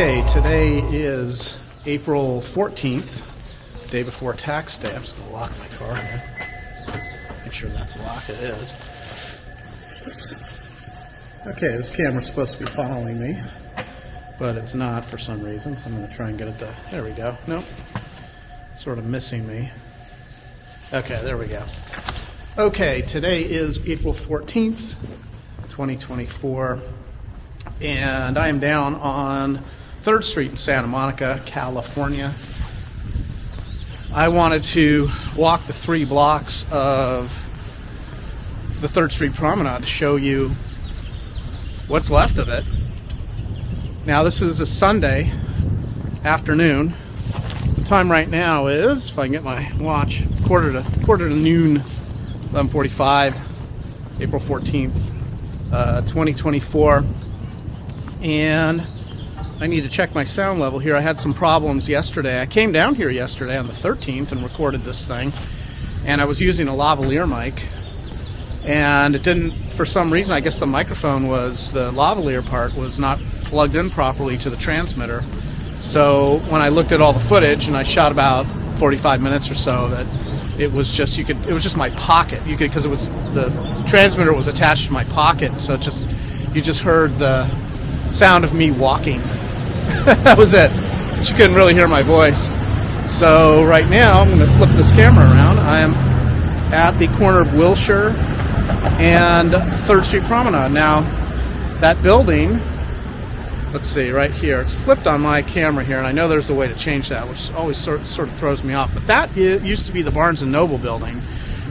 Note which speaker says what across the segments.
Speaker 1: Okay, today is April 14th, day before tax day. I'm just going to lock my car here. Make sure that's locked. It is. Okay, this camera's supposed to be following me, but it's not for some reason, so I'm going to try and get it to... There we go. Nope. Sort of missing me. Okay, there we go. Okay, today is April 14th, 2024, and I am down on 3rd Street in Santa Monica, California. I wanted to walk the 3 blocks of the 3rd Street Promenade to show you what's left of it. Now, this is a Sunday afternoon. The time right now is, if I can get my watch, quarter to noon, 11:45, April 14th, 2024. And I need to check my sound level here. I had some problems yesterday. I came down here yesterday on the 13th and recorded this thing, and I was using a lavalier mic, and it didn't, for some reason, I guess the microphone was, the lavalier part was not plugged in properly to the transmitter. So when I looked at all the footage, and I shot about 45 minutes or so, that it was just, it was just my pocket. You could, because it was, the transmitter was attached to my pocket, so you just heard the sound of me walking. That was it. But you couldn't really hear my voice. So right now, I'm going to flip this camera around. I am at the corner of Wilshire and 3rd Street Promenade. Now, that building, let's see, right here, it's flipped on my camera here, and I know there's a way to change that, which always sort of throws me off. But that used to be the Barnes & Noble building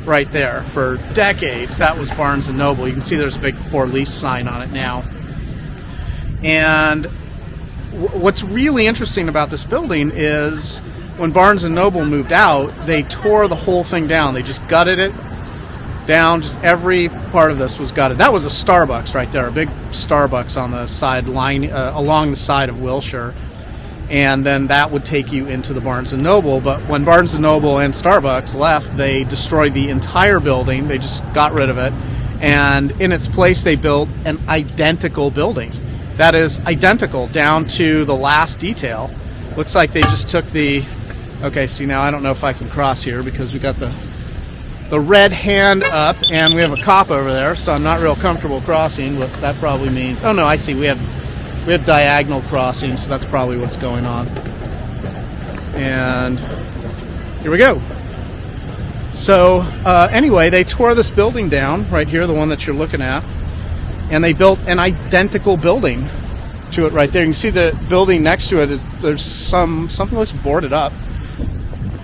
Speaker 1: right there. For decades, that was Barnes & Noble. You can see there's a big for lease sign on it now. And what's really interesting about this building is when Barnes & Noble moved out, they tore the whole thing down. They just gutted it down. Just every part of this was gutted. That was a Starbucks right there, a big Starbucks on the side line, along the side of Wilshire. And then that would take you into the Barnes & Noble. But when Barnes & Noble and Starbucks left, they destroyed the entire building. They just got rid of it. And in its place, they built an identical building. That is identical down to the last detail. Looks like they just took the... Okay, see, now I don't know if I can cross here because we got the red hand up and we have a cop over there, so I'm not real comfortable crossing. What that probably means... Oh, no, I see. We have diagonal crossing, so that's probably what's going on. And here we go. So, anyway, they tore this building down right here, the one that you're looking at. And they built an identical building to it right there. You can see the building next to it. There's something looks boarded up.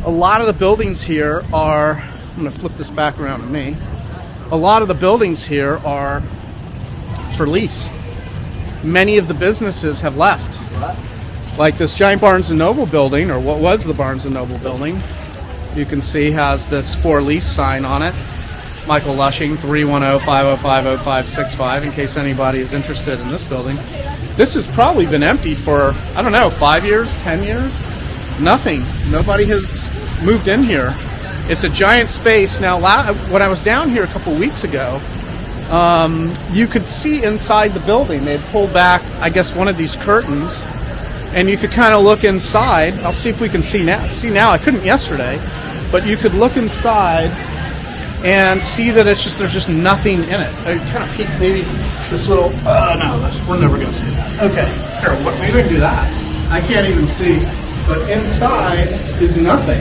Speaker 1: A lot of the buildings here are... I'm going to flip this back around to me. A lot of the buildings here are for lease. Many of the businesses have left. Like this giant Barnes & Noble building, or what was the Barnes & Noble building, you can see has this for lease sign on it. Michael Lushing, 310-505-0565, in case anybody is interested in this building. This has probably been empty for, I don't know, 5 years, 10 years? Nothing. Nobody has moved in here. It's a giant space. Now, when I was down here a couple weeks ago, you could see inside the building. They had pulled back, I guess, one of these curtains, and you could kind of look inside. I'll see if we can see now. I couldn't yesterday, but you could look inside and see that there's just nothing in it. I kind of peek maybe this little, no, we're never going to see that. Okay, here, maybe we can do that. I can't even see, but inside is nothing.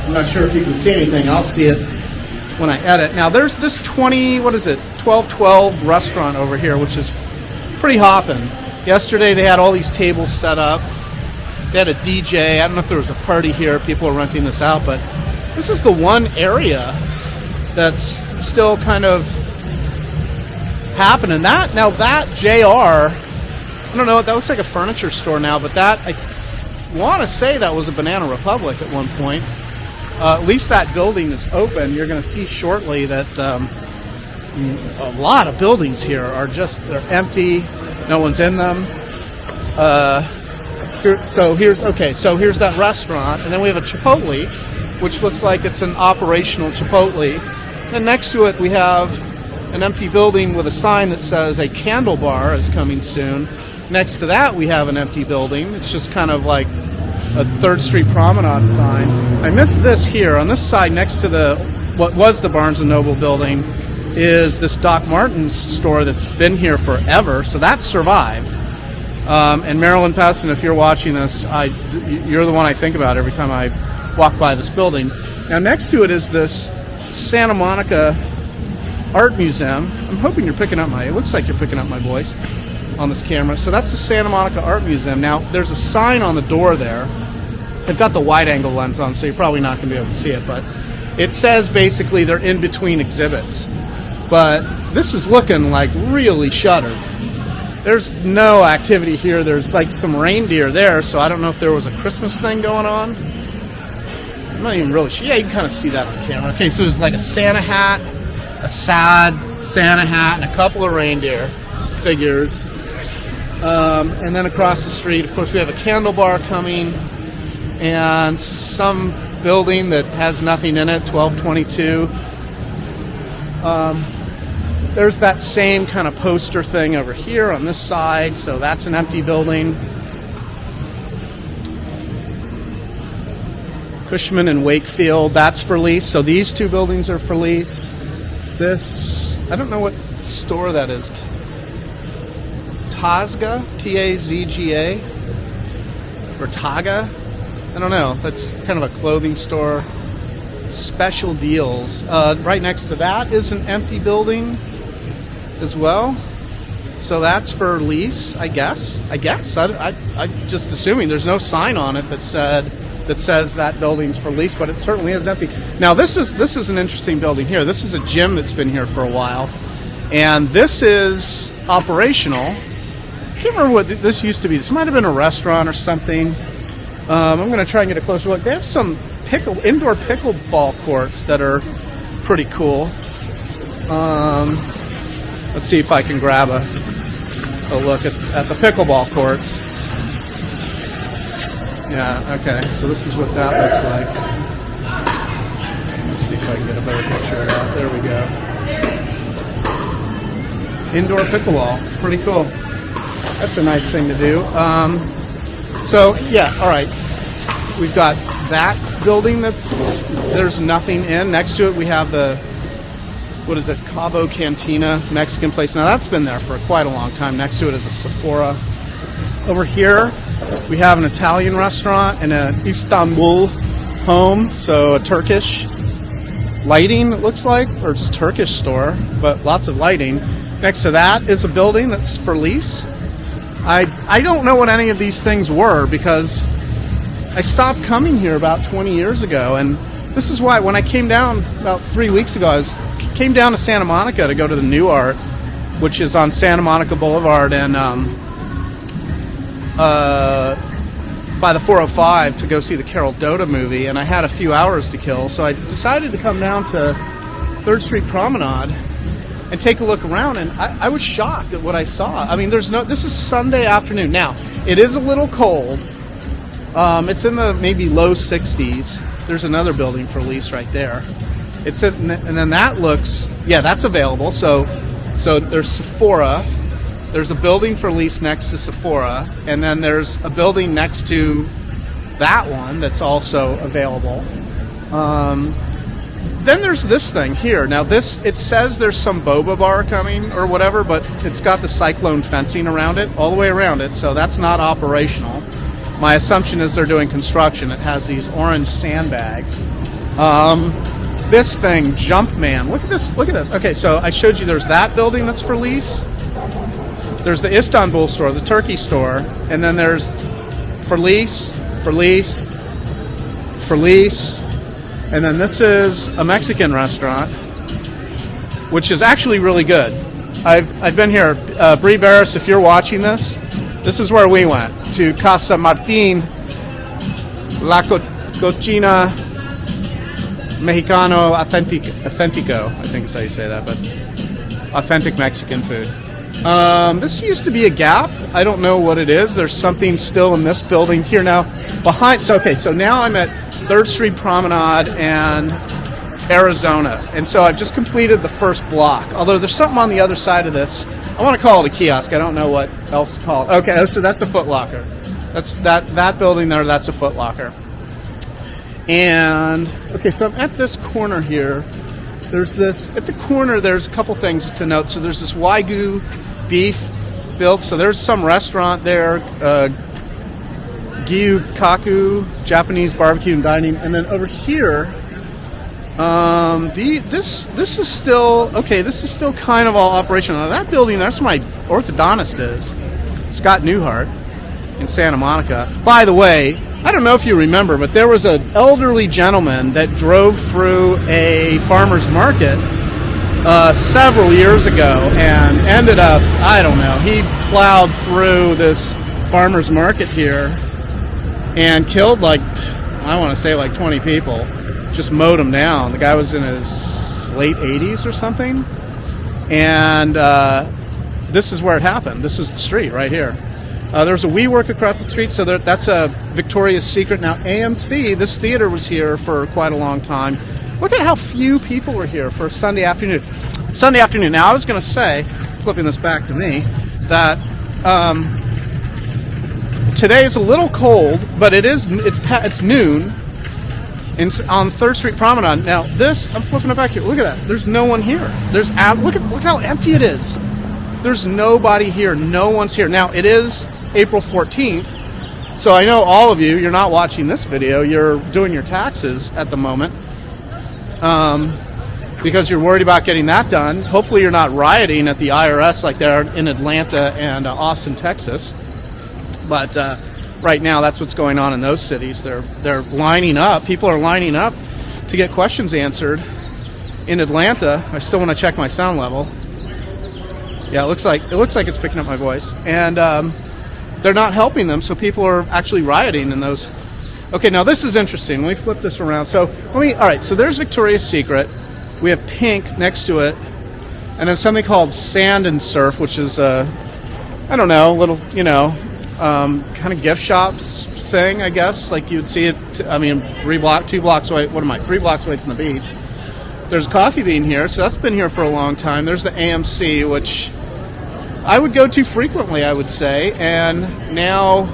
Speaker 1: I'm not sure if you can see anything. I'll see it when I edit. Now, there's this 1212 restaurant over here, which is pretty hopping. Yesterday, they had all these tables set up. They had a DJ. I don't know if there was a party here. People are renting this out, but this is the one area that's still kind of happening. That JR, I don't know, that looks like a furniture store now, but that, I want to say that was a Banana Republic at one point. At least that building is open. You're going to see shortly that a lot of buildings here are they're empty. No one's in them. So here's that restaurant, and then we have a Chipotle, which looks like it's an operational Chipotle. And next to it, we have an empty building with a sign that says a candle bar is coming soon.
Speaker 2: Next to that, we have an empty building. It's just kind of like a 3rd Street Promenade sign. I missed this here. On this side, next to what was the Barnes & Noble building, is this Doc Martens store that's been here forever, so that's survived. And Marilyn Peston, if you're watching this, you're the one I think about every time I walk by this building. Now, next to it is this Santa Monica Art Museum. I'm hoping you're picking up it looks like you're picking up my voice on this camera. So that's the Santa Monica Art Museum. Now, there's a sign on the door there. I've got the wide-angle lens on, so you're probably not going to be able to see it, but it says basically they're in between exhibits. But this is looking like really shuttered. There's no activity here. There's like some reindeer there, so I don't know if there was a Christmas thing going on. I'm not even really sure. Yeah, you can kind of see that on camera. Okay, so there's like a Santa hat, a sad Santa hat, and a couple of reindeer figures. And then across the street, of course, we have a candle bar coming and some building that has nothing in it, 1222. There's that same kind of poster thing over here on this side, so that's an empty building. Cushman and Wakefield, that's for lease. So these 2 buildings are for lease. This, I don't know what store that is. Tazga? T-A-Z-G-A? Or Taga? I don't know. That's kind of a clothing store. Special deals. Right next to that is an empty building as well. So that's for lease, I guess. I'm just assuming there's no sign on it that says that building's for lease, but it certainly is empty. Now this is an interesting building here. This is a gym that's been here for a while, and this is operational. I can't remember what this used to be. This might have been a restaurant or something. I'm going to try and get a closer look. They have some indoor pickleball courts that are pretty cool. Let's see if I can grab a look at the pickleball courts. Yeah, okay, so this is what that looks like. Let's see if I can get a better picture of that. There we go. Indoor pickleball, pretty cool. That's a nice thing to do. So, yeah, all right. We've got that building that there's nothing in. Next to it, we have the, what is it, Cabo Cantina Mexican place. Now, that's been there for quite a long time. Next to it is a Sephora. Over here, we have an Italian restaurant and an Istanbul home, so a Turkish lighting, it looks like, or just Turkish store, but lots of lighting. Next to that is a building that's for lease. I don't know what any of these things were because I stopped coming here about 20 years ago, and this is why when I came down about 3 weeks ago, came down to Santa Monica to go to the New Art, which is on Santa Monica Boulevard and by the 405 to go see the Carol Dota movie, and I had a few hours to kill, so I decided to come down to 3rd Street Promenade and take a look around, and I was shocked at what I saw. I mean, this is Sunday afternoon. Now, it is a little cold. It's in the maybe low 60s. There's another building for lease right there. And then that looks, yeah, that's available. So there's Sephora. There's a building for lease next to Sephora, and then there's a building next to that one that's also available. Then there's this thing here. Now it says there's some boba bar coming or whatever, but it's got the cyclone fencing around it, all the way around it, so that's not operational. My assumption is they're doing construction. It has these orange sandbags. This thing, Jumpman, look at this. Okay, so I showed you there's that building that's for lease. There's the Istanbul store, the Turkey store, and then there's for lease, and then this is a Mexican restaurant, which is actually really good. I've been here. Brie Barris, if you're watching this is where we went, to Casa Martin, La Cocina Mexicano Auténtico, I think is how you say that, but authentic Mexican food. This used to be a Gap. I don't know what it is. There's something still in this building here now behind. So now I'm at 3rd Street Promenade, and
Speaker 1: Arizona. And so I've just completed the first block. Although there's something on the other side of this. I want to call it a kiosk. I don't know what else to call it. Okay, so that's a Foot Locker. That's that building there, that's a Foot Locker. And, okay, so I'm at this corner here. There's this, at the corner, there's a couple things to note. So there's this Wagyu beef built. So there's some restaurant there, Gyukaku, Japanese barbecue and dining. And then over here, this is still, okay, this is still kind of all operational. Now that building, that's where my orthodontist is, Scott Newhart in Santa Monica. By the way, I don't know if you remember, but there was an elderly gentleman that drove through a farmer's market several years ago and ended up, I don't know, he plowed through this farmer's market here and killed like, I want to say like 20 people. Just mowed them down. The guy was in his late 80s or something. And this is where it happened. This is the street right here. There's a WeWork across the street, so that's a Victoria's Secret. Now, AMC, this theater was here for quite a long time. Look at how few people were here for a Sunday afternoon. Sunday afternoon. Now, I was going to say, flipping this back to me, that today is a little cold, but it's noon on 3rd Street Promenade. Now, this, I'm flipping it back here. Look at that. There's no one here. Look how empty it is. There's nobody here. No one's here. Now, it is April 14th, so I know all of you, you're not watching this video, you're doing your taxes at the moment because you're worried about getting that done. Hopefully you're not rioting at the IRS like they're in Atlanta and Austin, Texas. But right now, that's what's going on in those cities. They're lining up. People are lining up to get questions answered. In Atlanta, I still want to check my sound level. Yeah, it looks like it's picking up my voice, and they're not helping them. So people are actually rioting in those. Okay, now this is interesting. Let me flip this around. So all right. So there's Victoria's Secret. We have Pink next to it, and then something called Sand and Surf, which is I don't know, little kind of gift shops thing, I guess. Like you'd see it. 2 blocks away. What am I? 3 blocks away from the beach. There's Coffee Bean here, so that's been here for a long time. There's the AMC, which I would go to frequently, I would say, and now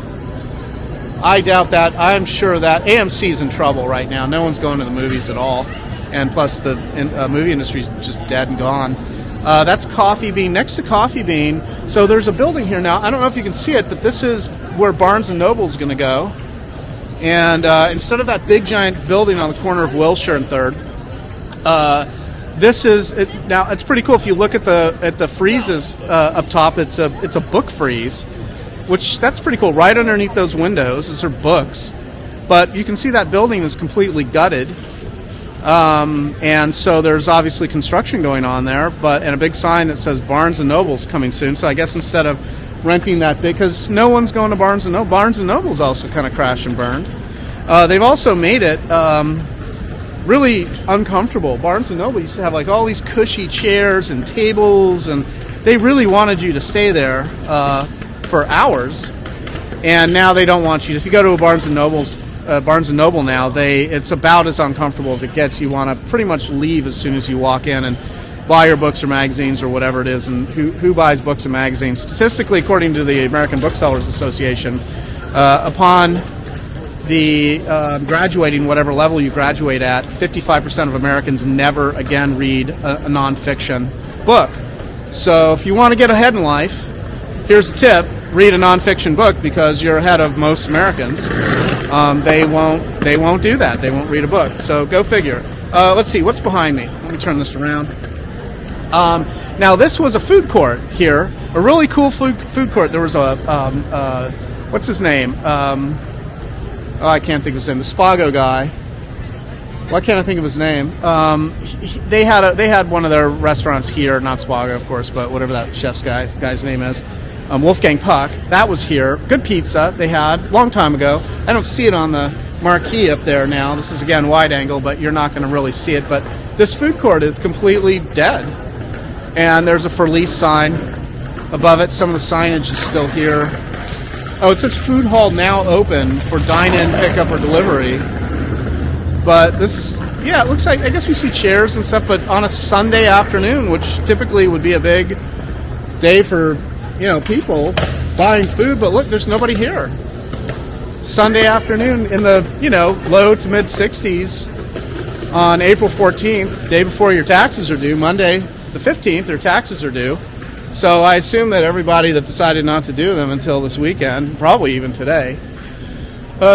Speaker 1: I doubt that. I'm sure that AMC's in trouble right now. No one's going to the movies at all, and plus the movie industry's just dead and gone. That's Coffee Bean. Next to Coffee Bean, so there's a building here now. I don't know if you can see it, but this is where Barnes & Noble's going to go. And instead of that big giant building on the corner of Wilshire and 3rd, this is now. It's pretty cool if you look at the friezes up top. It's a book frieze, which that's pretty cool. Right underneath those windows is her books, but you can see that building is completely gutted, and so there's obviously construction going on there. And a big sign that says Barnes & Noble's coming soon. So I guess instead of renting that big, because no one's going to Barnes & Noble. Barnes & Noble's also kind of crashed and burned. They've also made it really uncomfortable. Barnes & Noble used to have like all these cushy chairs and tables, and they really wanted you to stay there for hours. And now they don't want you. If you go to a Barnes & Noble now, it's about as uncomfortable as it gets. You want to pretty much leave as soon as you walk in and buy your books or magazines or whatever it is. And who buys books and magazines? Statistically, according to the American Booksellers Association, upon the graduating, whatever level you graduate at, 55% of Americans never again read a nonfiction book. So if you want to get ahead in life, here's a tip: read a nonfiction book, because you're ahead of most Americans. They won't do that. They won't read a book. So go figure. Let's see what's behind me. Let me turn this around. Now this was a food court here, a really cool food court. There was a what's his name? I can't think of his name. The Spago guy. Why can't I think of his name? They had one of their restaurants here, not Spago, of course, but whatever that chef's guy's name is. Wolfgang Puck. That was here. Good pizza they had long time ago. I don't see it on the marquee up there now. This is again wide angle, but you're not going to really see it. But this food court is completely dead. And there's a for lease sign above it. Some of the signage is still here. Oh, it says food hall now open for dine-in, pickup, or delivery. But this yeah, it looks like, I guess we see chairs and stuff, but on a Sunday afternoon, which typically would be a big day for, people buying food, but look, there's nobody here. Sunday afternoon in the, low to mid 60s on April 14th, day before your taxes are due, Monday the 15th, their taxes are due. So I assume that everybody that decided not to do them until this weekend, probably even today.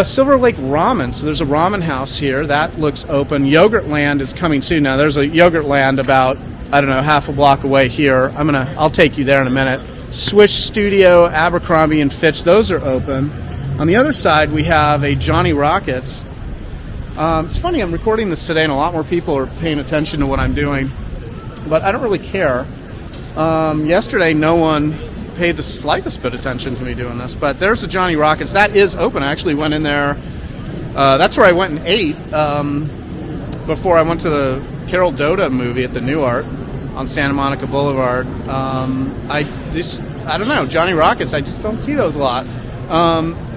Speaker 1: Silver Lake Ramen. So there's a ramen house here that looks open. Yogurt Land is coming soon. Now there's a Yogurt Land about, I don't know, half a block away here. I'll take you there in a minute. Swish Studio, Abercrombie and Fitch, those are open. On the other side, we have a Johnny Rockets. It's funny, I'm recording this today and a lot more people are paying attention to what I'm doing, but I don't really care. Yesterday, no one paid the slightest bit of attention to me doing this, but there's a Johnny Rockets. That is open. I actually went in there. That's where I went and ate before I went to the Carol Doda movie at the New Art on Santa Monica Boulevard. I don't know, Johnny Rockets, I just don't see those a lot.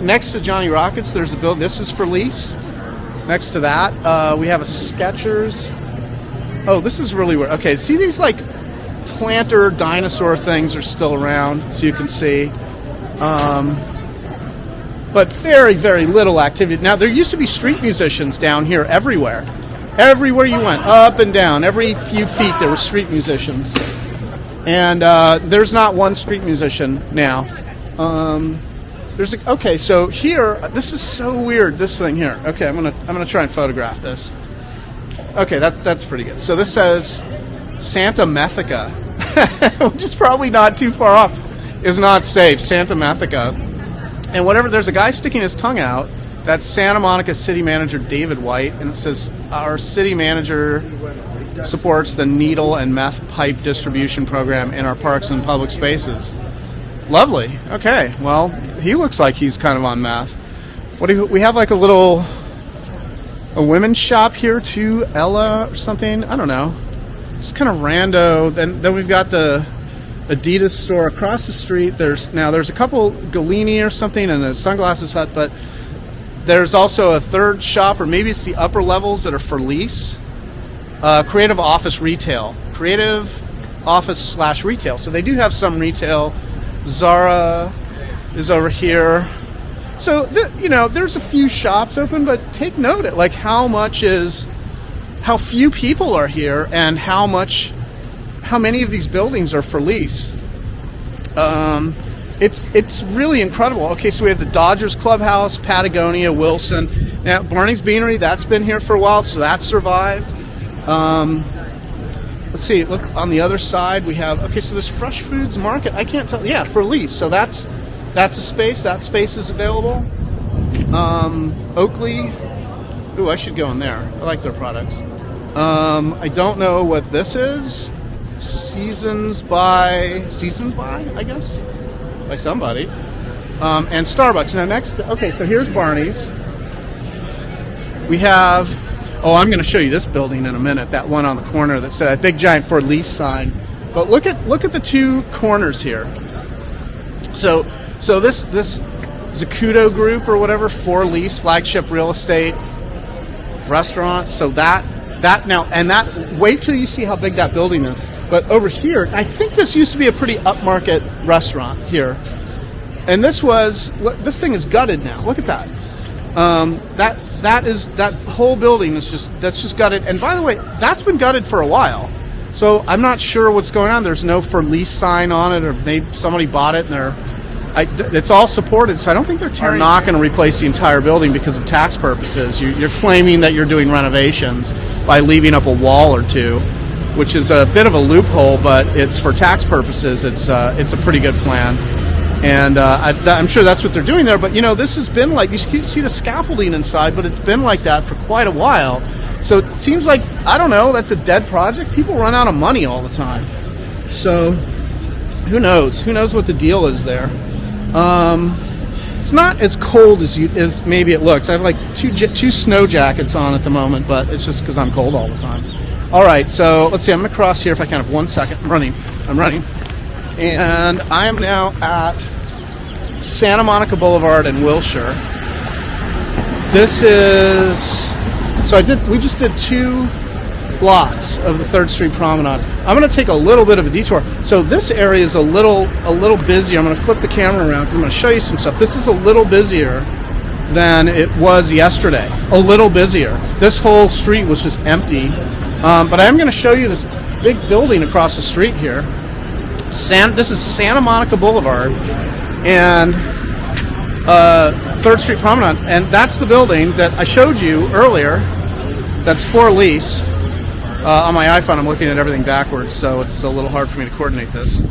Speaker 1: Next to Johnny Rockets, there's a building. This is for lease. Next to that, we have a Skechers. Oh, this is really weird. Okay, see these like planter dinosaur things are still around, so you can see. But very, very little activity. Now, there used to be street musicians down here everywhere. Everywhere you went, up and down, every few feet there were street musicians. And there's not one street musician now. Okay, so here, this is so weird, this thing here. Okay, I'm gonna try and photograph this. Okay, that's pretty good. So this says Santa Methica, which is probably not too far off, is not safe. Santa Methica. And whatever, there's a guy sticking his tongue out. That's Santa Monica City Manager David White, and it says, our city manager supports the needle and meth pipe distribution program in our parks and public spaces. Lovely. Okay, well, he looks like he's kind of on meth. We have like a women's shop here too, Ella or something, I don't know. Just kind of rando. Then we've got the Adidas store across the street. There's a couple, Galini or something, and a Sunglasses Hut, but there's also a third shop, or maybe it's the upper levels that are for lease. Creative Office Retail. Creative Office / retail. So they do have some retail. Zara is over here. So, there's a few shops open, but take note at like how few people are here and how many of these buildings are for lease. It's really incredible. Okay, so we have the Dodgers Clubhouse, Patagonia, Wilson. Now, Barney's Beanery, that's been here for a while, so that's survived. Let's see, look, on the other side we have, okay, so this Fresh Foods Market, I can't tell, yeah, for lease. So that's a space, that space is available. Oakley, ooh, I should go in there. I like their products. I don't know what this is. Seasons by, I guess, by somebody. And Starbucks. Now okay, so here's Barney's. We have, I'm going to show you this building in a minute, that one on the corner that said a big giant for lease sign. But look at the two corners here. So this Zacuto Group or whatever, for lease, flagship real estate restaurant. So that now, and that, wait till you see how big that building is. But over here, I think this used to be a pretty upmarket restaurant here. And this thing is gutted now. Look at that. That whole building is just gutted. And by the way, that's been gutted for a while. So I'm not sure what's going on. There's no for lease sign on it, or maybe somebody bought it and it's all supported. So I don't think they're not going to replace the entire building because of tax purposes. You're claiming that you're doing renovations by leaving up a wall or two, which is a bit of a loophole, but it's for tax purposes. It's a pretty good plan. And I'm sure that's what they're doing there. But, this has been like, you see the scaffolding inside, but it's been like that for quite a while. So it seems like, I don't know, that's a dead project. People run out of money all the time. So who knows? Who knows what the deal is there? It's not as cold as maybe it looks. I have like two snow jackets on at the moment, but it's just because I'm cold all the time. All right, so let's see. I'm going to cross here if I can have 1 second. I'm running. And I am now at Santa Monica Boulevard in Wilshire. This is So we just did 2 blocks of the 3rd Street Promenade. I'm going to take a little bit of a detour. So this area is a little busier. I'm going to flip the camera around. I'm going to show you some stuff. This is a little busier than it was yesterday. A little busier. This whole street was just empty. But I am going to show you this big building across the street here. This is Santa Monica Boulevard and 3rd Street Promenade, and that's the building that I showed you earlier. That's for lease. On my iPhone, I'm looking at everything backwards, so it's a little hard for me to coordinate this.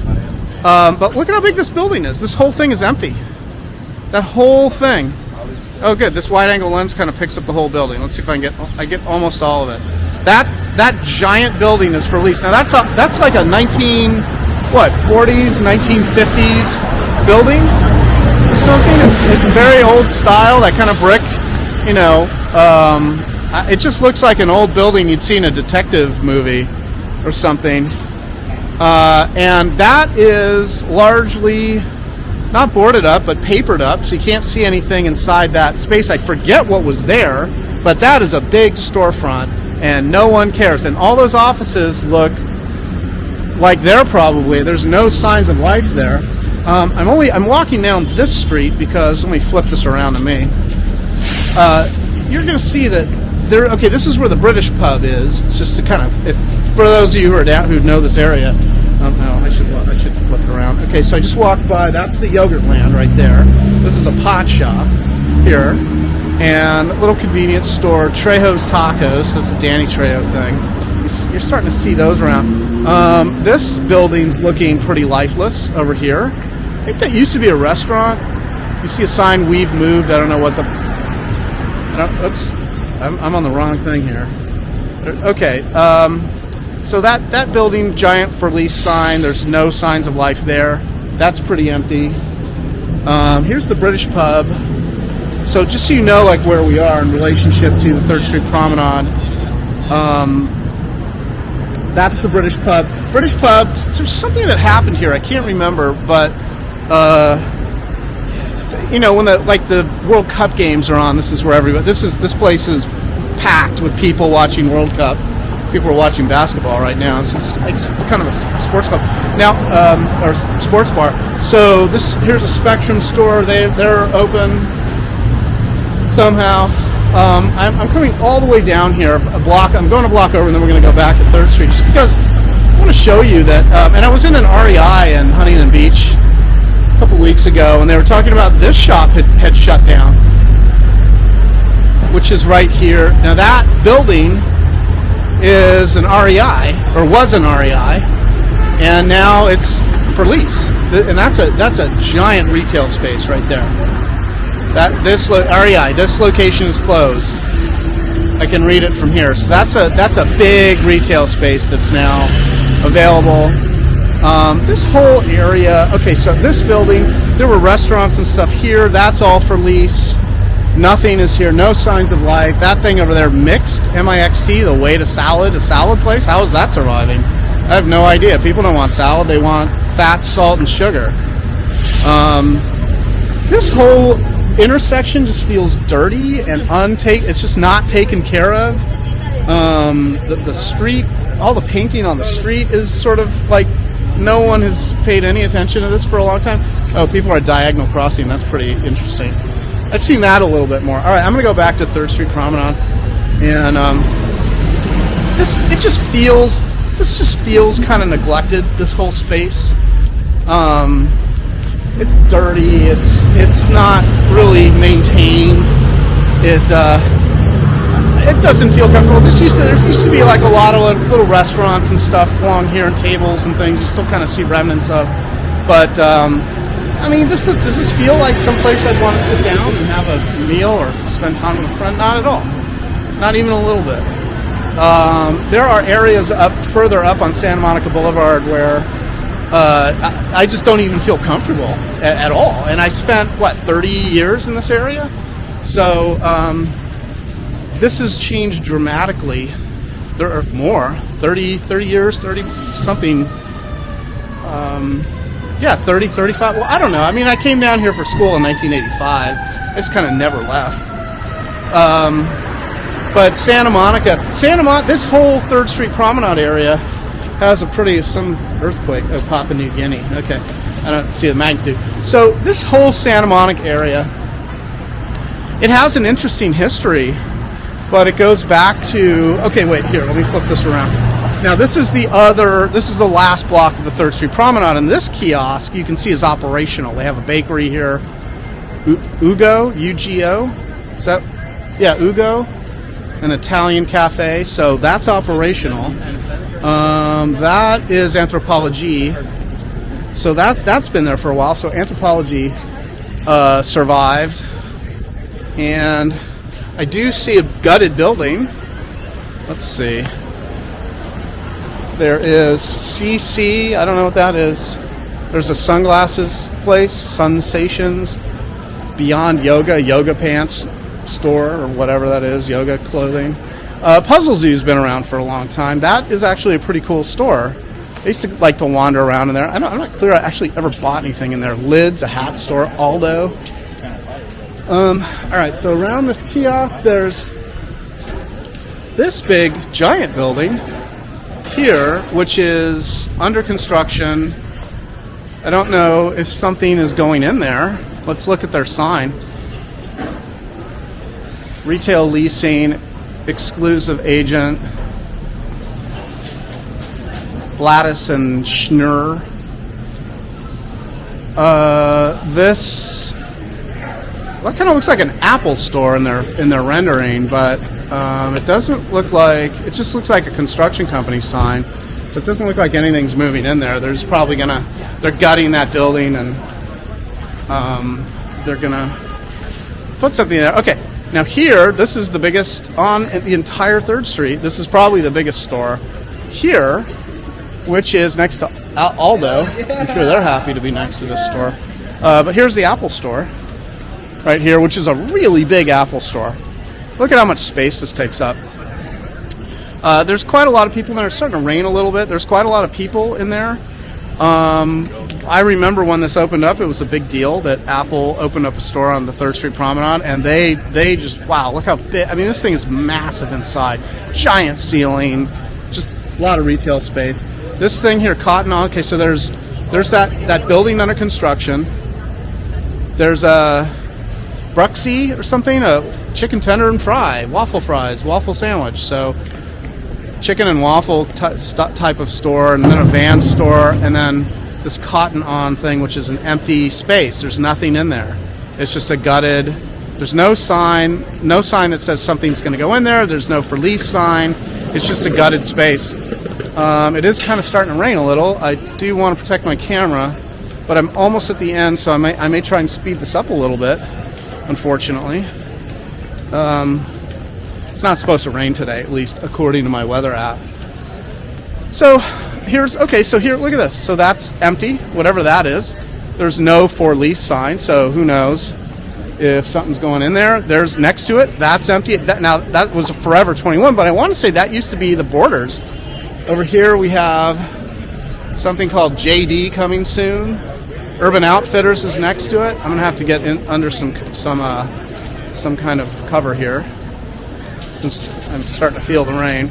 Speaker 1: But look at how big this building is. This whole thing is empty. That whole thing. Oh, good. This wide-angle lens kind of picks up the whole building. Let's see if I get almost all of it. That giant building is for lease. Now that's like a 40s, 1950s building or something. It's very old style. That kind of brick, you know. It just looks like an old building you'd see in a detective movie or something. And that is largely not boarded up, but papered up, so you can't see anything inside that space. I forget what was there, but that is a big storefront, and no one cares. And all those offices look like there's no signs of life there. I'm walking down this street because, let me flip this around to me. You're going to see that okay, this is where the British pub is. It's just to kind of, for those of you who know this area. No, I should flip it around. Okay, so I just walked by. That's the Yogurt Land right there. This is a pot shop here, and a little convenience store. Trejo's Tacos. That's a Danny Trejo thing. You're starting to see those around. This building's looking pretty lifeless over here. I think that used to be a restaurant. You see a sign, "We've moved." I don't know what oops. I'm on the wrong thing here. Okay, so that building, giant for lease sign, there's no signs of life there. That's pretty empty. Here's the British pub. So just so you know, like, where we are in relationship to the 3rd Street Promenade, that's the British pub. British pub, there's something that happened here, I can't remember, but you know, when the World Cup games are on, this is where this place is packed with people watching World Cup. People are watching basketball right now. It's kind of a sports club now, or sports bar. So here's a Spectrum store. They're open somehow. I'm coming all the way down here a block. I'm going a block over, and then we're going to go back to 3rd Street just because I want to show you that. And I was in an REI in Huntington Beach a couple weeks ago, and they were talking about this shop had shut down, which is right here. Now that building is an REI, or was an REI, and now it's for lease. And that's a giant retail space right there. This location is closed. I can read it from here. So that's a big retail space that's now available. This whole area. Okay, so this building, there were restaurants and stuff here. That's all for lease. Nothing is here. No signs of life. That thing over there, Mixed, M-I-X-T, the Way to Salad, a salad place. How is that surviving? I have no idea. People don't want salad. They want fat, salt, and sugar. This whole intersection just feels dirty and it's just not taken care of. The street, all the painting on the street is sort of like no one has paid any attention to this for a long time. Oh, people are diagonal crossing. That's pretty interesting. I've seen that a little bit more. All right, I'm going to go back to 3rd Street Promenade, and this just feels kind of neglected. This whole space, it's dirty. It's not really maintained. It doesn't feel comfortable. There used to be like a lot of little restaurants and stuff along here, and tables and things. You still kind of see remnants of, but. I mean, does this feel like someplace I'd want to sit down and have a meal or spend time with a friend? Not at all. Not even a little bit. There are areas further up on Santa Monica Boulevard where I just don't even feel comfortable at all. And I spent, 30 years in this area? So this has changed dramatically. There are more. 30 years, 30-something. 30, 35. Well, I don't know. I mean, I came down here for school in 1985. I just kind of never left. But Santa Monica, this whole 3rd Street Promenade area has some earthquake. Oh, Papua New Guinea. Okay, I don't see the magnitude. So this whole Santa Monica area, it has an interesting history, but it goes back to, okay, wait, here, let me flip this around. Now this is the last block of the 3rd Street Promenade, and this kiosk you can see is operational. They have a bakery here, Ugo, U-G-O, is that, yeah, Ugo, an Italian cafe, so that's operational. That is Anthropologie, so that's been there for a while, so Anthropologie survived, and I do see a gutted building. Let's see. There is CC, I don't know what that is. There's a sunglasses place, Sensations, Beyond Yoga Pants store, or whatever that is, yoga clothing. Puzzle Zoo's been around for a long time. That is actually a pretty cool store. I used to like to wander around in there. I'm not clear I actually ever bought anything in there. Lids, a hat store, Aldo. Alright, so around this kiosk there's this big giant building here, which is under construction. I don't know if something is going in there. Let's look at their sign. Retail leasing, exclusive agent, Gladys and Schnur. This, that kind of looks like an Apple store in their rendering, but it doesn't look like, it just looks like a construction company sign. It doesn't look like anything's moving in there. There's probably they're gutting that building, and they're gonna put something there. Okay, now here, this is the biggest on the entire 3rd Street. This is probably the biggest store here, which is next to Aldo. I'm sure they're happy to be next to this store. But here's the Apple store right here, which is a really big Apple store. Look at how much space this takes up. There's quite a lot of people in there. It's starting to rain a little bit. There's quite a lot of people in there. I remember when this opened up, it was a big deal that Apple opened up a store on the 3rd Street Promenade, and they just, wow, look how big. I mean, this thing is massive inside. Giant ceiling, just a lot of retail space. This thing here, Cotton On, okay, so there's that building under construction. There's a Bruxy or something, a chicken tender and waffle fries, waffle sandwich. So chicken and waffle type of store, and then a van store, and then this Cotton On thing, which is an empty space. There's nothing in there. It's just a gutted, there's no sign that says something's going to go in there. There's no for lease sign. It's just a gutted space. It is kind of starting to rain a little. I do want to protect my camera, but I'm almost at the end, so I may try and speed this up a little bit, unfortunately. It's not supposed to rain today, at least according to my weather app. So here, look at this. So that's empty, whatever that is. There's no for lease sign, so who knows if something's going in there. There's next to it, that's empty. Now that was a Forever 21, but I want to say that used to be the Borders. Over here we have something called JD coming soon. Urban Outfitters is next to it. I'm gonna have to get in under some kind of cover here, since I'm starting to feel the rain.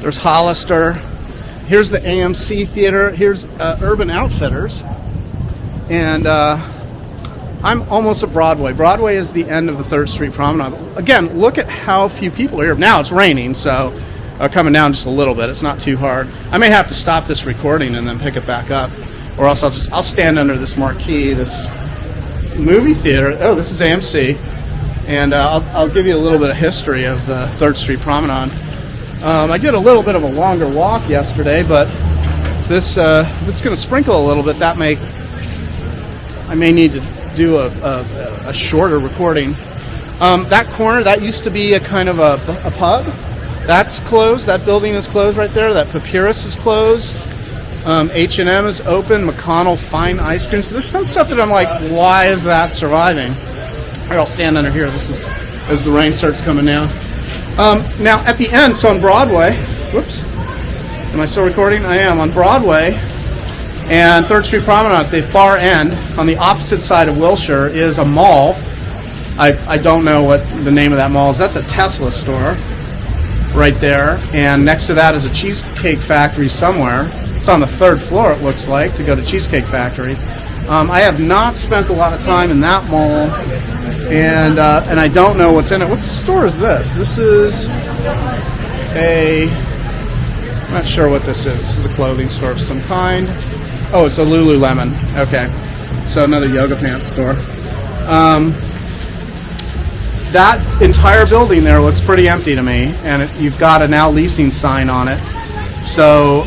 Speaker 1: There's Hollister. Here's the AMC Theater. Here's Urban Outfitters. And I'm almost at Broadway. Broadway is the end of the 3rd Street Promenade. Again, look at how few people are here. Now it's raining, so coming down just a little bit. It's not too hard. I may have to stop this recording and then pick it back up. Or else I'll stand under this marquee, this movie theater. Oh, this is AMC. And I'll give you a little bit of history of the 3rd Street Promenade. I did a little bit of a longer walk yesterday, but this if it's going to sprinkle a little bit, I may need to do a shorter recording. That corner, that used to be a kind of a pub. That's closed. That building is closed right there. That Papyrus is closed. H&M is open. McConnell Fine Ice Cream. So there's some stuff that I'm like, why is that surviving? I'll stand under here. This is as the rain starts coming down. Now at the end, so on Broadway, whoops, am I still recording? I am. On Broadway and 3rd Street Promenade, at the far end, on the opposite side of Wilshire, is a mall. I don't know what the name of that mall is. That's a Tesla store right there, and next to that is a Cheesecake Factory somewhere. It's on the 3rd floor, it looks like, to go to Cheesecake Factory. I have not spent a lot of time in that mall, and I don't know what's in it. What store is this? This is I'm not sure what this is. This is a clothing store of some kind. Oh, it's a Lululemon. Okay, so another yoga pants store. That entire building there looks pretty empty to me, and you've got a now leasing sign on it. So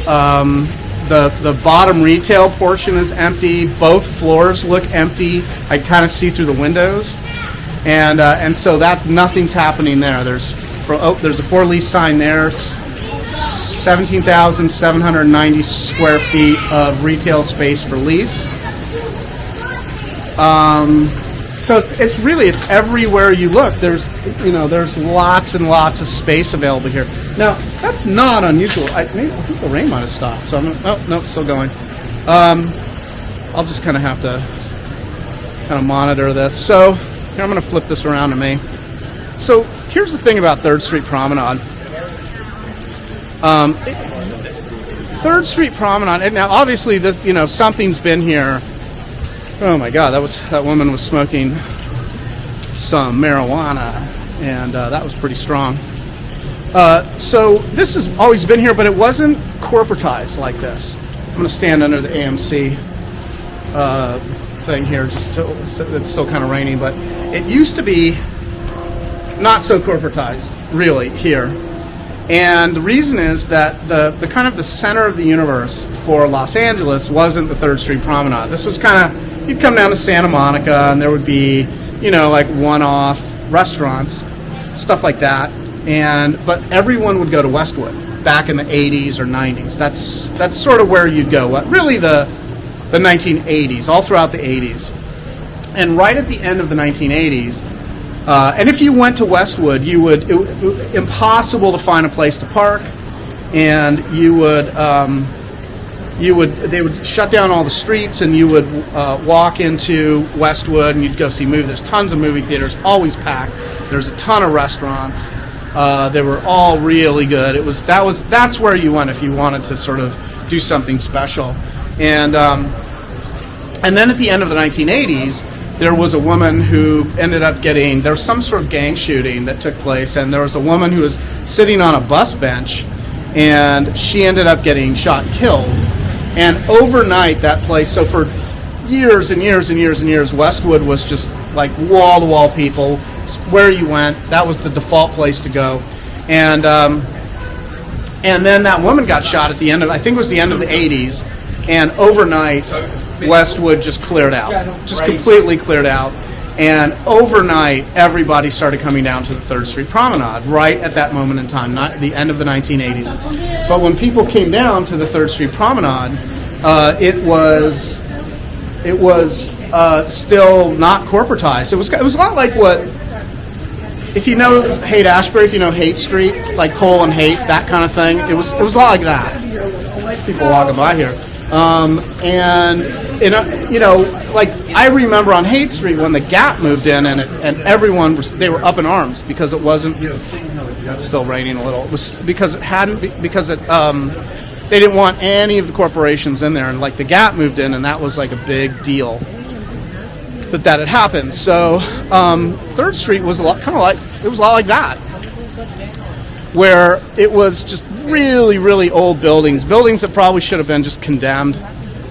Speaker 1: the bottom retail portion is empty. Both floors look empty. I kind of see through the windows, and so that nothing's happening there. There's a for lease sign there. 17,790 square feet of retail space for lease. So it's everywhere you look. There's lots and lots of space available here. Now that's not unusual. I think the rain might have stopped. So it's still going. I'll just kind of have to monitor this. So here I'm going to flip this around to me. So here's the thing about 3rd Street Promenade. 3rd Street Promenade. And now obviously this something's been here. Oh my God, that woman was smoking some marijuana, and that was pretty strong. So this has always been here, but it wasn't corporatized like this. I'm going to stand under the AMC thing here. It's still kind of raining, but it used to be not so corporatized, really, here. And the reason is that the kind of the center of the universe for Los Angeles wasn't the 3rd Street Promenade. This was kind of, you'd come down to Santa Monica and there would be, like one-off restaurants, stuff like that. But everyone would go to Westwood back in the 80s or 90s. That's sort of where you'd go. Really the 1980s, all throughout the 80s. And right at the end of the 1980s, and if you went to Westwood, it would impossible to find a place to park, and they would shut down all the streets, and you would walk into Westwood, and you'd go see movies. There's tons of movie theaters, always packed. There's a ton of restaurants. They were all really good. That's where you went if you wanted to sort of do something special. And then at the end of the 1980s, there was a woman who ended up there was some sort of gang shooting that took place, and there was a woman who was sitting on a bus bench, and she ended up getting shot and killed. And overnight, that place, so for years and years and years and years, Westwood was just like wall-to-wall people. It's where you went, that was the default place to go. And then that woman got shot at the end of, I think it was the end of the 80s, and overnight, Westwood just cleared out, just completely cleared out. And overnight, everybody started coming down to the 3rd Street Promenade right at that moment in time, not the end of the 1980s. But when people came down to the 3rd Street Promenade, it was still not corporatized. It was a lot like what, if you know Haight-Ashbury, if you know Haight Street, like Cole and Haight, that kind of thing. It was a lot like that. People walking by here. Like I remember on Haight Street when the Gap moved in, and everyone they were up in arms because it wasn't. It's still raining a little. It was because they didn't want any of the corporations in there, and like the Gap moved in, and that was like a big deal that had happened. So 3rd Street was a lot like that, where it was just really, really old buildings that probably should have been just condemned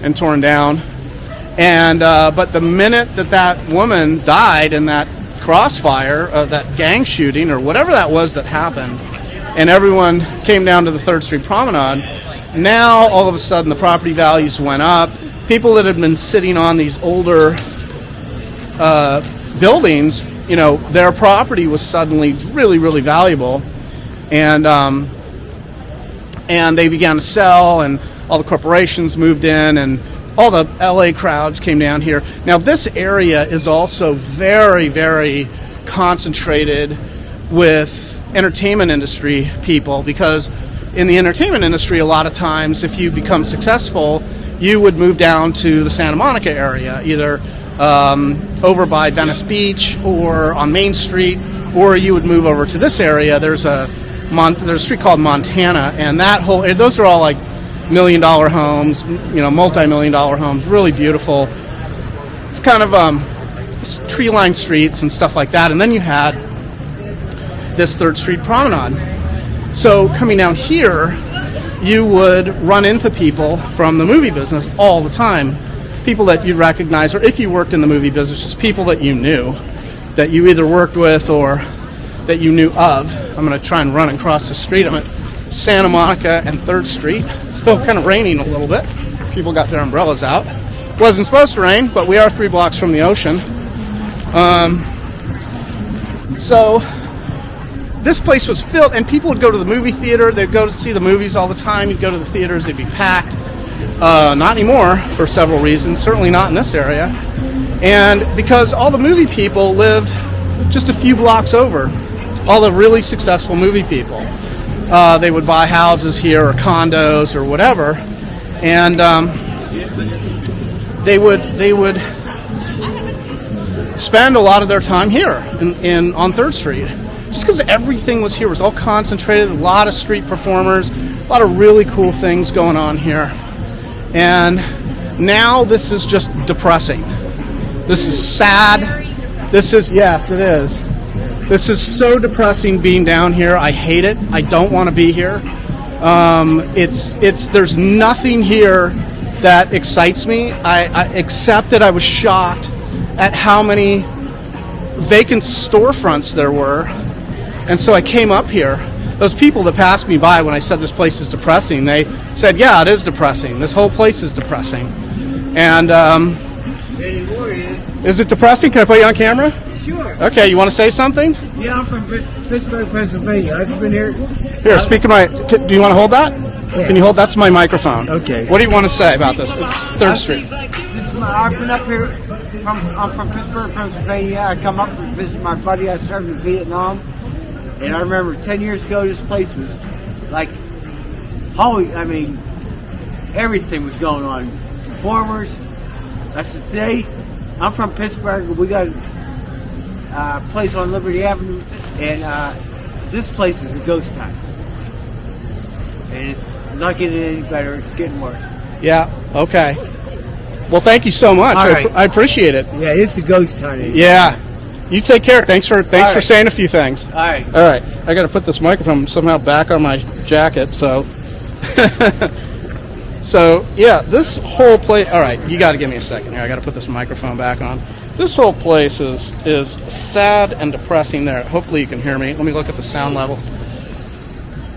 Speaker 1: and torn down. And but the minute that woman died in that crossfire, that gang shooting or whatever that was that happened, and everyone came down to the 3rd Street Promenade, now all of a sudden the property values went up. People that had been sitting on these older buildings, their property was suddenly really, really valuable. And they began to sell, and all the corporations moved in, and all the LA crowds came down here. Now, this area is also very, very concentrated with entertainment industry people, because in the entertainment industry, a lot of times, if you become successful, you would move down to the Santa Monica area, either over by Venice Beach or on Main Street, or you would move over to this area. There's a street called Montana, and those are all like $1 million homes, multi-million dollar homes, really beautiful. It's kind of tree-lined streets and stuff like that. And then you had this 3rd Street Promenade. So coming down here, you would run into people from the movie business all the time. People that you'd recognize, or if you worked in the movie business, just people that you knew, that you either worked with or that you knew of. I'm going to try and run across the street. I'm at Santa Monica and 3rd Street. It's still kind of raining a little bit. People got their umbrellas out. Wasn't supposed to rain, but we are 3 blocks from the ocean. So this place was filled, and people would go to the movie theater. They'd go to see the movies all the time. You'd go to the theaters. They'd be packed. Not anymore for several reasons, certainly not in this area. And because all the movie people lived just a few blocks over, all the really successful movie people. They would buy houses here or condos or whatever, and they would spend a lot of their time here on 3rd Street. Just because everything was here, it was all concentrated, a lot of street performers, a lot of really cool things going on here. And now this is just depressing. This is sad. Yes, it is. This is so depressing being down here. I hate it. I don't want to be here. There's nothing here that excites me. Except that I was shocked at how many vacant storefronts there were. And so I came up here. Those people that passed me by when I said this place is depressing, they said, yeah, it is depressing. This whole place is depressing. And is it depressing? Can I put you on camera?
Speaker 3: Sure.
Speaker 1: Okay, you want to say something?
Speaker 3: Yeah, I'm from Pittsburgh, Pennsylvania. I've been here.
Speaker 1: Here, speak of do you want to hold that?
Speaker 3: Yeah.
Speaker 1: Can you hold? That's my microphone.
Speaker 3: Okay.
Speaker 1: What do you want to say about this? It's 3rd Street.
Speaker 3: I've been up here. I'm from Pittsburgh, Pennsylvania. I come up to visit my buddy. I served in Vietnam. And I remember 10 years ago, this place was like, everything was going on. Performers. I said, today, I'm from Pittsburgh. We got a place on Liberty Avenue, and this place is a ghost town. And it's not getting any better. It's getting worse.
Speaker 1: Yeah, okay. Well, thank you so much.
Speaker 3: All right.
Speaker 1: I appreciate it.
Speaker 3: Yeah, it's a ghost town.
Speaker 1: Yeah. You take care. Thanks for saying a few things.
Speaker 3: All right.
Speaker 1: All right. I got to put this microphone somehow back on my jacket. So, yeah, this whole place. All right, you got to give me a second here. I got to put this microphone back on. This whole place is sad and depressing. There. Hopefully you can hear me. Let me look at the sound level.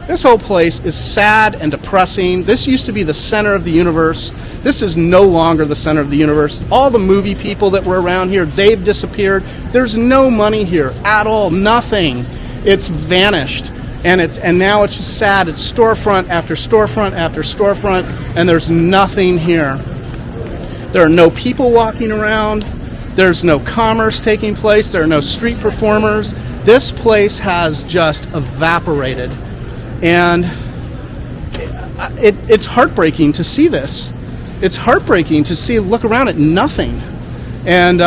Speaker 1: This whole place is sad and depressing. This used to be the center of the universe. This is no longer the center of the universe. All the movie people that were around here, they've disappeared. There's no money here at all. Nothing. It's vanished. And now it's just sad. It's storefront after storefront after storefront, and there's nothing here. There are no people walking around. There's no commerce taking place. There are no street performers. This place has just evaporated. And it's heartbreaking to see this. It's heartbreaking to look around at nothing. And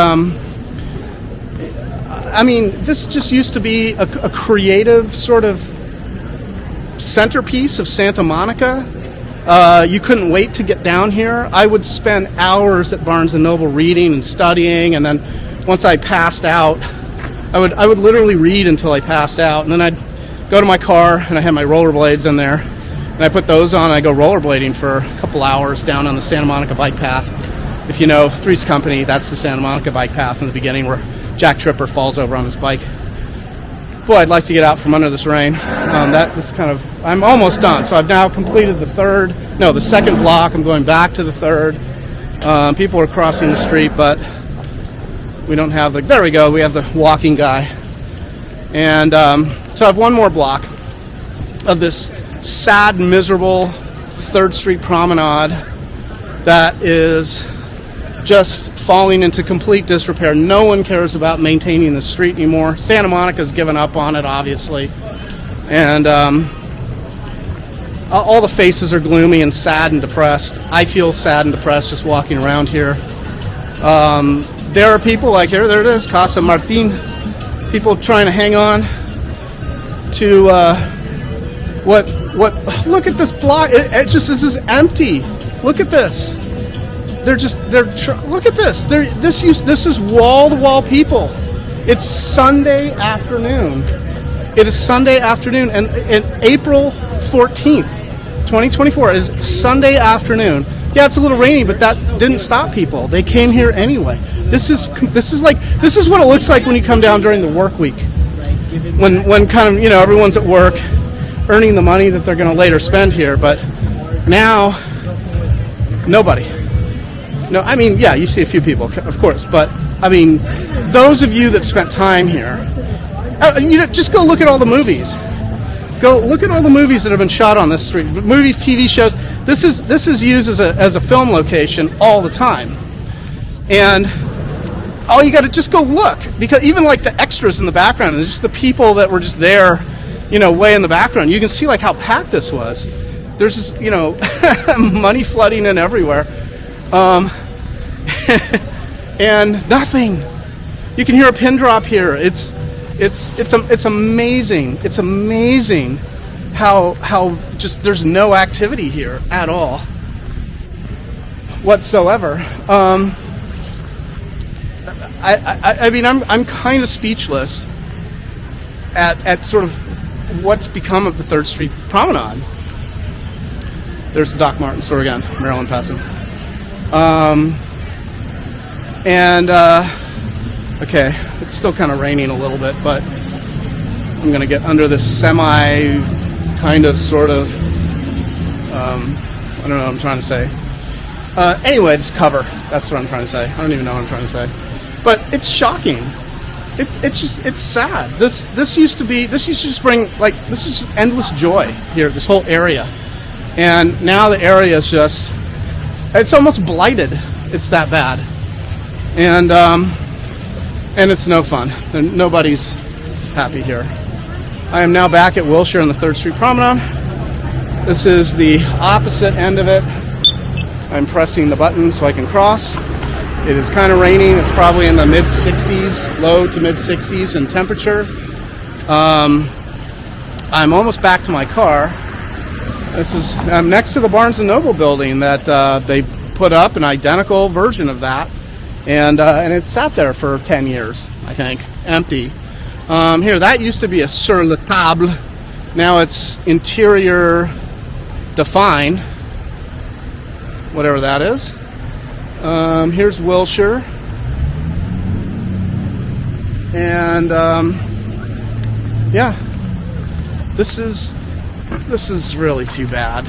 Speaker 1: this just used to be a creative sort of centerpiece of Santa Monica. You couldn't wait to get down here. I would spend hours at Barnes & Noble reading and studying, and then once I passed out, I would literally read until I passed out, and then I'd go to my car, and I had my rollerblades in there, and I put those on, and I go rollerblading for a couple hours down on the Santa Monica bike path. If you know Three's Company, that's the Santa Monica bike path in the beginning where Jack Tripper falls over on his bike. Boy, I'd like to get out from under this rain. I'm almost done. So I've now completed the second block. I'm going back to the 3rd. People are crossing the street, but we don't have there we go. We have the walking guy. And so I have one more block of this sad, miserable 3rd Street Promenade that is just falling into complete disrepair. No one cares about maintaining the street anymore. Santa Monica's given up on it, obviously. And all the faces are gloomy and sad and depressed. I feel sad and depressed just walking around here. there are people like here. There it is, Casa Martin. People trying to hang on to what? Look at this block. It just this is empty. Look at this. Look at this. This is wall-to-wall people. It's Sunday afternoon. It is Sunday afternoon, and April 14th, 2024. It is Sunday afternoon. Yeah, it's a little rainy, but that didn't stop people. They came here anyway. This is what it looks like when you come down during the work week, when kind of everyone's at work, earning the money that they're going to later spend here. But now, nobody. No, I mean, yeah, you see a few people, of course, but I mean, those of you that spent time here, just go look at all the movies. Go look at all the movies that have been shot on this street. Movies, TV shows. This is used as a film location all the time, and all you got to just go look, because even like the extras in the background and just the people that were just there, way in the background, you can see like how packed this was. There's just money flooding in everywhere. And nothing. You can hear a pin drop here. It's amazing. It's amazing how just there's no activity here at all whatsoever. I mean, I'm kind of speechless at sort of what's become of the 3rd Street Promenade. There's the Doc Martin store again, Maryland passing. Okay, it's still kind of raining a little bit, but I'm going to get under this semi kind of sort of I don't know what I'm trying to say. Anyway, this cover, that's what I'm trying to say. I don't even know what I'm trying to say, but it's shocking. It's sad. This used to just bring, like, this is just endless joy here, this whole area, and now the area is just, it's almost blighted. It's that bad, and it's no fun. Nobody's happy here. I am now back at Wilshire on the 3rd Street Promenade. This is the opposite end of it. I'm pressing the button so I can cross. It is kind of raining. It's probably in the mid-60s, low to mid-60s in temperature. I'm almost back to my car. I'm next to the Barnes & Noble building that they put up an identical version of that, and it sat there for 10 years, I think, empty. Here, that used to be a sur la table. Now it's interior define, whatever that is. Here's Wilshire, and yeah, this is really too bad.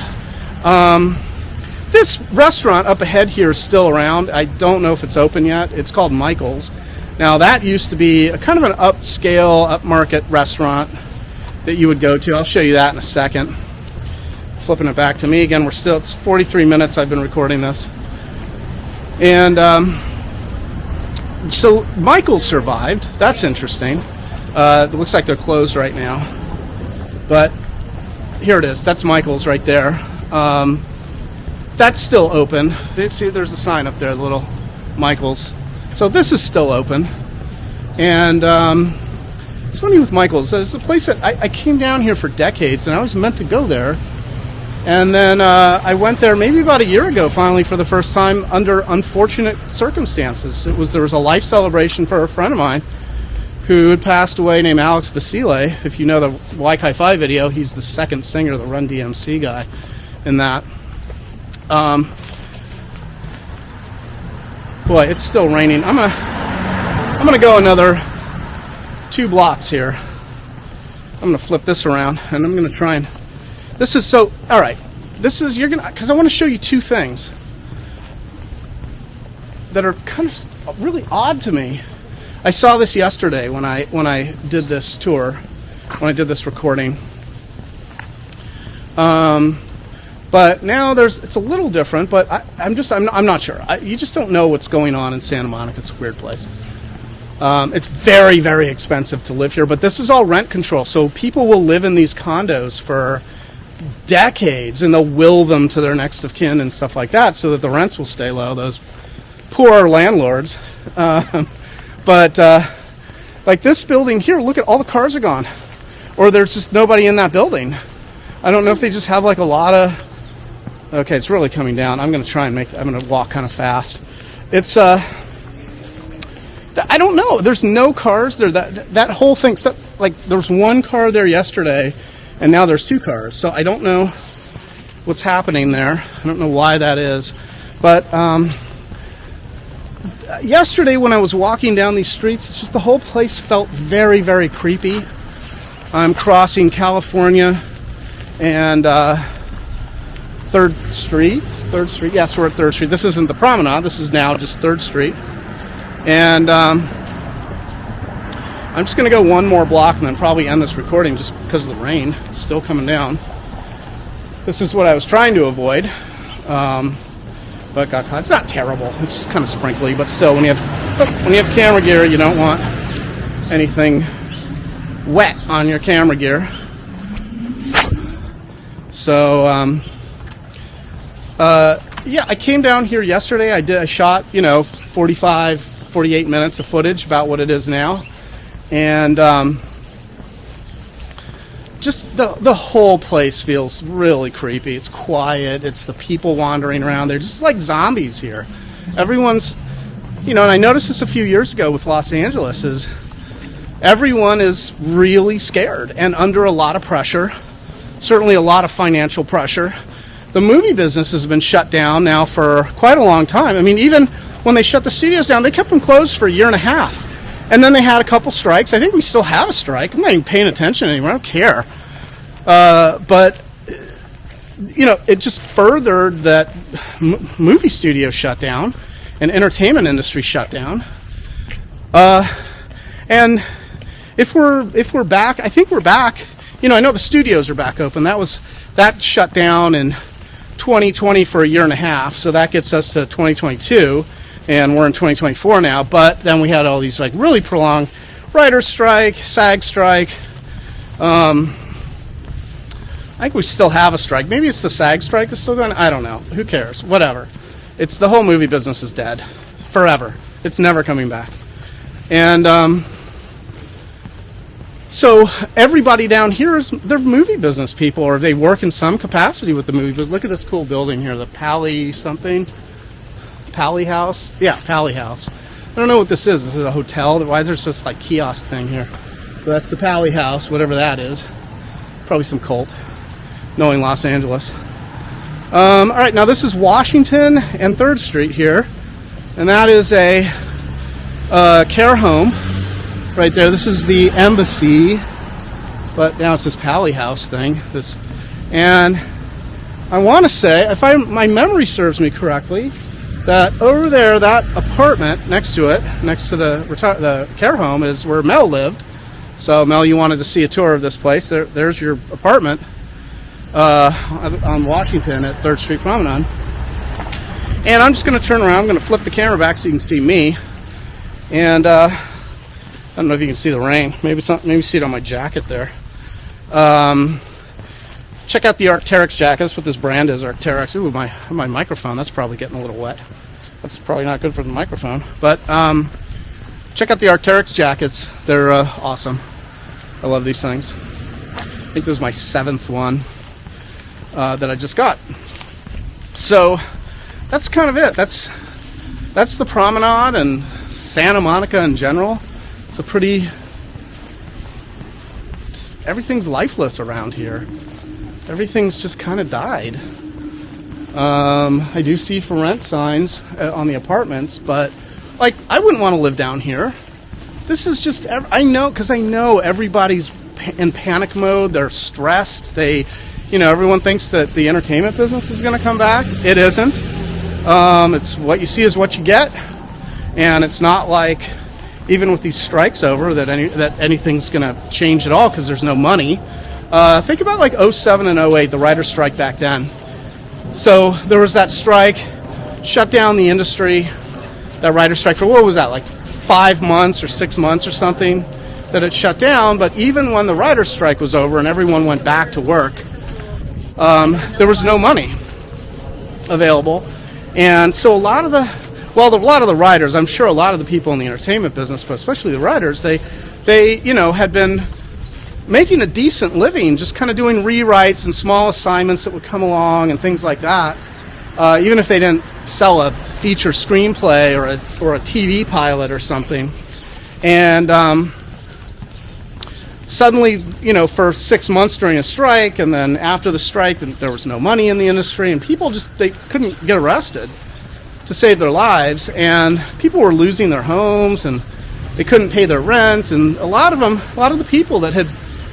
Speaker 1: This restaurant up ahead here is still around. I don't know if it's open yet. It's called Michael's. Now, that used to be a kind of an upscale, upmarket restaurant that you would go to. I'll show you that in a second. Flipping it back to me again. It's 43 minutes I've been recording this. And so Michael's survived. That's interesting. It looks like they're closed right now. But here it is. That's Michael's right there. That's still open. See, there's a sign up there, the little Michael's. So this is still open. And it's funny with Michael's. It's a place that I came down here for decades, and I was meant to go there. And then I went there maybe about a year ago, finally, for the first time, under unfortunate circumstances. There was a life celebration for a friend of mine who had passed away, named Alex Basile. If you know the Y-Ki-Fi video, he's the second singer, the Run DMC guy in that. Boy, it's still raining. I'm gonna go another 2 blocks here. I'm gonna flip this around, and I'm gonna try and. This is so. All right. This is because I want to show you 2 things that are kind of really odd to me. I saw this yesterday when I did this tour, when I did this recording. But now it's a little different, but I'm not sure. You just don't know what's going on in Santa Monica. It's a weird place. It's very, very expensive to live here, but this is all rent control. So people will live in these condos for decades, and they'll will them to their next of kin and stuff like that so that the rents will stay low. Those poor landlords. But like this building here, look at all the cars are gone, or there's just nobody in that building. I don't know if they just have like a lot of. Okay, it's really coming down. I'm going to try and I'm going to walk kind of fast. It's I don't know. There's no cars there. That whole thing, except like there was one car there yesterday, and now there's 2 cars. So I don't know what's happening there. I don't know why that is, but yesterday when I was walking down these streets, it's just the whole place felt very, very creepy. I'm crossing California and 3rd Street. Yes, we're at 3rd Street. This isn't the Promenade. This is now just 3rd Street. And I'm just going to go one more block and then probably end this recording just because of the rain. It's still coming down. This is what I was trying to avoid, but got caught. It's not terrible. It's just kind of sprinkly, but still, when you have camera gear, you don't want anything wet on your camera gear. So, yeah, I came down here yesterday. I shot, 48 minutes of footage about what it is now. And just the whole place feels really creepy. It's quiet. It's the people wandering around. They're just like zombies here. Everyone's, and I noticed this a few years ago with Los Angeles, is everyone is really scared and under a lot of pressure. Certainly a lot of financial pressure. The movie business has been shut down now for quite a long time. I mean, even when they shut the studios down, they kept them closed for a year and a half. And then they had a couple strikes. I think we still have a strike. I'm not even paying attention anymore. I don't care. But, it just furthered that movie studios shut down and entertainment industry shut down. And if we're back, I think we're back. I know the studios are back open. That shut down in 2020 for a year and a half. So that gets us to 2022. And we're in 2024 now, but then we had all these like really prolonged writer's strike, SAG strike. I think we still have a strike. Maybe it's the SAG strike is still going. I don't know. Who cares? Whatever. It's the whole movie business is dead forever. It's never coming back. And so everybody down here they're movie business people, or they work in some capacity with the movie business. Look at this cool building here, the Pally something. Pally House? Yeah, Pally House. I don't know what this is. This is a hotel. Why is there this like kiosk thing here? But that's the Pally House, whatever that is. Probably some cult, knowing Los Angeles. All right, now this is Washington and 3rd Street here. And that is a care home right there. This is the embassy. But now it's this Pally House thing. And I want to say, if my memory serves me correctly, that over there, that apartment next to the care home is where Mel lived. So Mel, you wanted to see a tour of this place. There's your apartment on Washington at 3rd Street Promenade. And I'm just going to turn around. I'm going to flip the camera back so you can see me. And I don't know if you can see the rain. Maybe see it on my jacket there. Check out the Arc'teryx jacket. That's what this brand is, Arc'teryx. Ooh, my microphone. That's probably getting a little wet. That's probably not good for the microphone. But check out the Arc'teryx jackets. They're awesome. I love these things. I think this is my 7th one that I just got. So that's kind of it. That's the Promenade and Santa Monica in general. It's everything's lifeless around here. Everything's just kind of died. I do see for rent signs on the apartments, but like I wouldn't want to live down here. This is just, I know everybody's in panic mode. They're stressed. Everyone thinks that the entertainment business is going to come back. It isn't. It's what you see is what you get, and it's not like even with these strikes over that anything's going to change at all because there's no money. Think about like 07 and 08, the writer's strike back then. So there was that strike, shut down the industry, that writer's strike for, what was that, like 5 months or 6 months or something that it shut down. But even when the writer's strike was over and everyone went back to work, there was no money available. And so a lot Well, a lot of the writers, I'm sure a lot of the people in the entertainment business, but especially the writers, they had been making a decent living, just kind of doing rewrites and small assignments that would come along and things like that. Even if they didn't sell a feature screenplay or a TV pilot or something. And suddenly, for 6 months during a strike, and then after the strike, there was no money in the industry, and people they couldn't get arrested to save their lives, and people were losing their homes, and they couldn't pay their rent, and a lot of the people that had,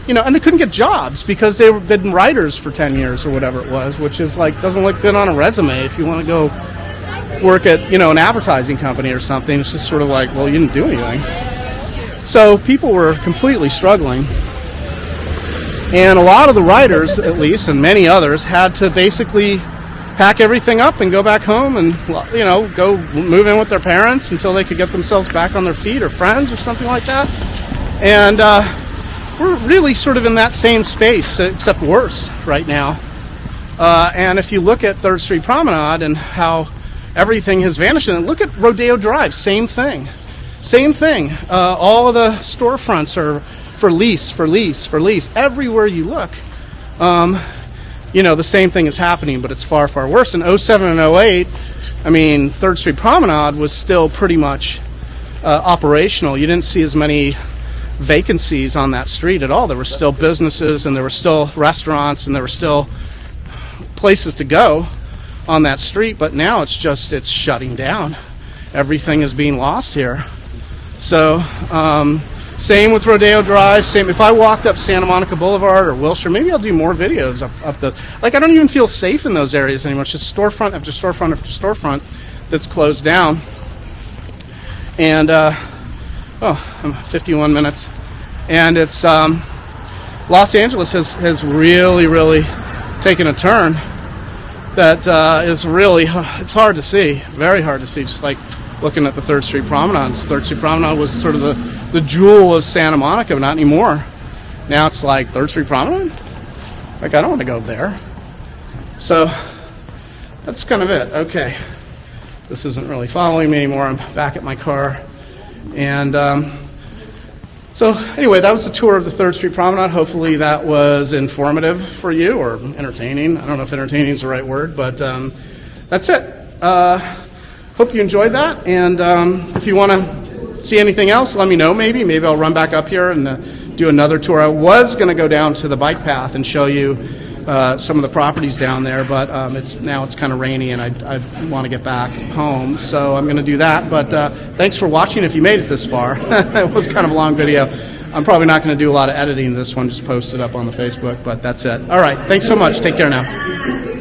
Speaker 1: and they couldn't get jobs because they had been writers for 10 years or whatever it was, which is doesn't look good on a resume if you want to go work at, an advertising company or something. It's just sort of well, you didn't do anything. So people were completely struggling. And a lot of the writers, at least, and many others, had to basically pack everything up and go back home and, go move in with their parents until they could get themselves back on their feet, or friends or something like that. And we're really sort of in that same space, except worse right now. And if you look at 3rd Street Promenade and how everything has vanished, and look at Rodeo Drive, same thing. Same thing. All of the storefronts are for lease. Everywhere you look, the same thing is happening, but it's far, far worse. In 07 and 08, 3rd Street Promenade was still pretty much operational. You didn't see as many vacancies on that street at all. There were still businesses, and there were still restaurants, and there were still places to go on that street, but now it's shutting down. Everything is being lost here. So, same with Rodeo Drive. Same if I walked up Santa Monica Boulevard or Wilshire, maybe I'll do more videos up those. I don't even feel safe in those areas anymore. It's just storefront after storefront after storefront that's closed down. And I'm 51 minutes, and it's Los Angeles has really, really taken a turn that is really, it's hard to see, very hard to see. Just looking at the 3rd Street Promenade. 3rd Street Promenade was sort of the jewel of Santa Monica, but not anymore. Now it's 3rd Street Promenade? I don't want to go there. So that's kind of it. Okay. This isn't really following me anymore. I'm back at my car. And so anyway, that was a tour of the 3rd Street Promenade. Hopefully that was informative for you, or entertaining. I don't know if entertaining is the right word, but that's it. Hope you enjoyed that, and if you want to see anything else, let me know. Maybe I'll run back up here and do another tour. I was going to go down to the bike path and show you some of the properties down there, but it's kind of rainy, and I want to get back home, so I'm going to do that. But thanks for watching if you made it this far. It was kind of a long video. I'm probably not going to do a lot of editing this one, just post it up on the Facebook, but that's it. All right, thanks so much. Take care now.